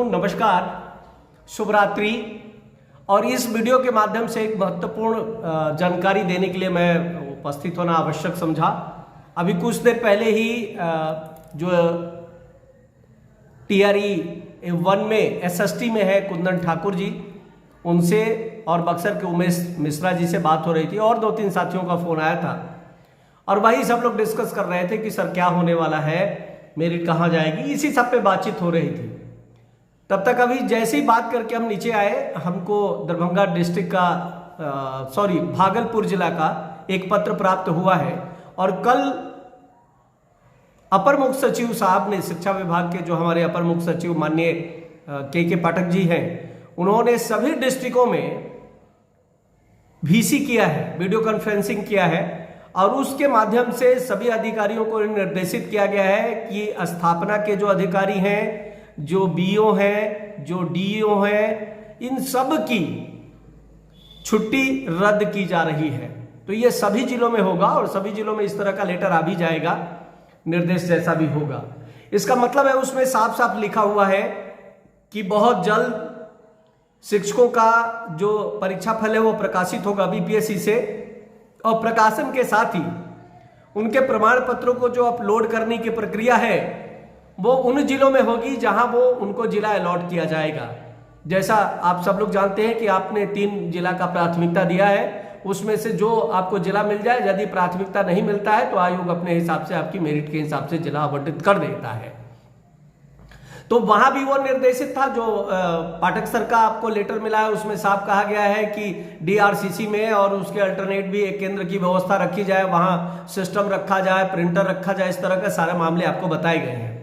नमस्कार, शुभ रात्रि। और इस वीडियो के माध्यम से एक महत्वपूर्ण जानकारी देने के लिए मैं उपस्थित होना आवश्यक समझा। अभी कुछ देर पहले ही जो TRE 1 में SST में है कुंदन ठाकुर जी, उनसे और बक्सर के उमेश मिश्रा जी से बात हो रही थी और 2-3 साथियों का फोन आया था और वही सब लोग डिस्कस कर रहे थे कि सर क्या होने वाला है, मेरिट कहाँ जाएगी, इसी सब पे बातचीत हो रही थी। तब तक अभी जैसे ही बात करके हम नीचे आए, हमको दरभंगा डिस्ट्रिक्ट का भागलपुर जिला का एक पत्र प्राप्त हुआ है और कल अपर मुख्य सचिव साहब ने, शिक्षा विभाग के जो हमारे अपर मुख्य सचिव माननीय के पाठक जी हैं, उन्होंने सभी डिस्ट्रिक्टों में VC किया है, वीडियो कॉन्फ्रेंसिंग किया है और उसके माध्यम से सभी अधिकारियों को निर्देशित किया गया है कि स्थापना के जो अधिकारी हैं, जो BO हैं, जो DO हैं, इन सब की छुट्टी रद्द की जा रही है। तो ये सभी जिलों में होगा और सभी जिलों में इस तरह का लेटर आ भी जाएगा, निर्देश जैसा भी होगा। इसका मतलब है उसमें साफ साफ लिखा हुआ है कि बहुत जल्द शिक्षकों का जो परीक्षा फल है वो प्रकाशित होगा BPSC से, और प्रकाशन के साथ ही उनके प्रमाण पत्रों को जो अपलोड करने की प्रक्रिया है वो उन जिलों में होगी जहां वो उनको जिला अलॉट किया जाएगा। जैसा आप सब लोग जानते हैं कि आपने 3 जिला का प्राथमिकता दिया है, उसमें से जो आपको जिला मिल जाए, यदि प्राथमिकता नहीं मिलता है तो आयोग अपने हिसाब से आपकी मेरिट के हिसाब से जिला आवंटित कर देता है। तो वहां भी वो निर्देशित था, जो पाठक सर का आपको लेटर मिला है उसमें साफ कहा गया है कि DRCC में और उसके अल्टरनेट भी एक केंद्र की व्यवस्था रखी जाए, वहां सिस्टम रखा जाए, प्रिंटर रखा जाए, इस तरह के सारे मामले आपको बताए गए हैं।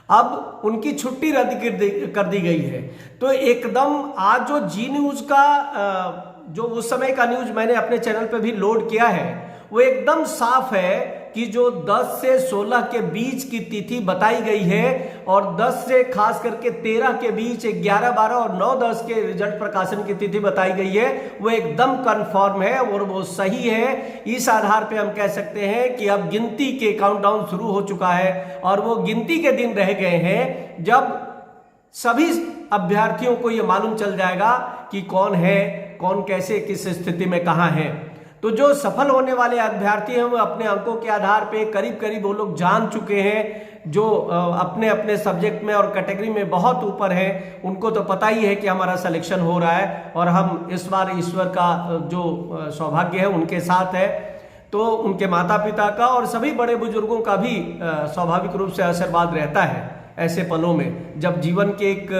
अब उनकी छुट्टी रद्द कर दी गई है। तो एकदम आज जो जी न्यूज का जो उस समय का न्यूज मैंने अपने चैनल पे भी लोड किया है, वो एकदम साफ है कि जो 10 से 16 के बीच की तिथि बताई गई है और 10 से खास करके 13 के बीच 11, 12 और 9, 10 के रिजल्ट प्रकाशन की तिथि बताई गई है, वो एकदम कंफर्म है और वो सही है। इस आधार पे हम कह सकते हैं कि अब गिनती के काउंटडाउन शुरू हो चुका है और वो गिनती के दिन रह गए हैं जब सभी अभ्यर्थियों को ये मालूम चल जाएगा कि कौन है, कौन कैसे किस स्थिति में कहाँ है। तो जो सफल होने वाले अभ्यर्थी हैं वो अपने अंकों के आधार पे करीब करीब वो लोग जान चुके हैं, जो अपने अपने सब्जेक्ट में और कैटेगरी में बहुत ऊपर हैं, उनको तो पता ही है कि हमारा सिलेक्शन हो रहा है और हम इस बार ईश्वर का जो सौभाग्य है उनके साथ है। तो उनके माता पिता का और सभी बड़े बुजुर्गों का भी स्वाभाविक रूप से आशीर्वाद रहता है ऐसे पलों में, जब जीवन के एक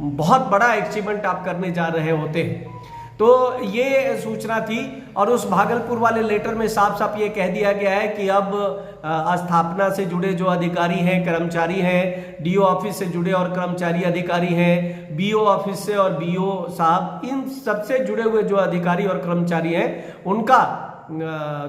बहुत बड़ा अचीवमेंट आप करने जा रहे होते हैं। तो ये सूचना थी और उस भागलपुर वाले लेटर में साफ साफ ये कह दिया गया है कि अब स्थापना से जुड़े जो अधिकारी हैं, कर्मचारी हैं, DO ऑफिस से जुड़े और कर्मचारी अधिकारी हैं, BO ऑफिस से और BO साहब, इन सबसे जुड़े हुए जो अधिकारी और कर्मचारी हैं उनका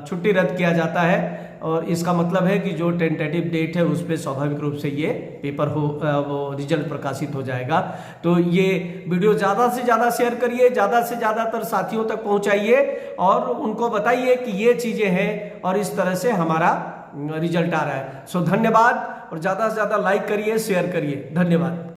छुट्टी रद्द किया जाता है। और इसका मतलब है कि जो टेंटेटिव डेट है उस पर स्वाभाविक रूप से ये पेपर वो रिजल्ट प्रकाशित हो जाएगा। तो ये वीडियो ज़्यादा से ज़्यादा शेयर करिए, ज़्यादा से ज़्यादातर साथियों तक पहुंचाइए और उनको बताइए कि ये चीज़ें हैं और इस तरह से हमारा रिजल्ट आ रहा है। सो धन्यवाद और ज़्यादा से ज़्यादा लाइक करिए, शेयर करिए। धन्यवाद।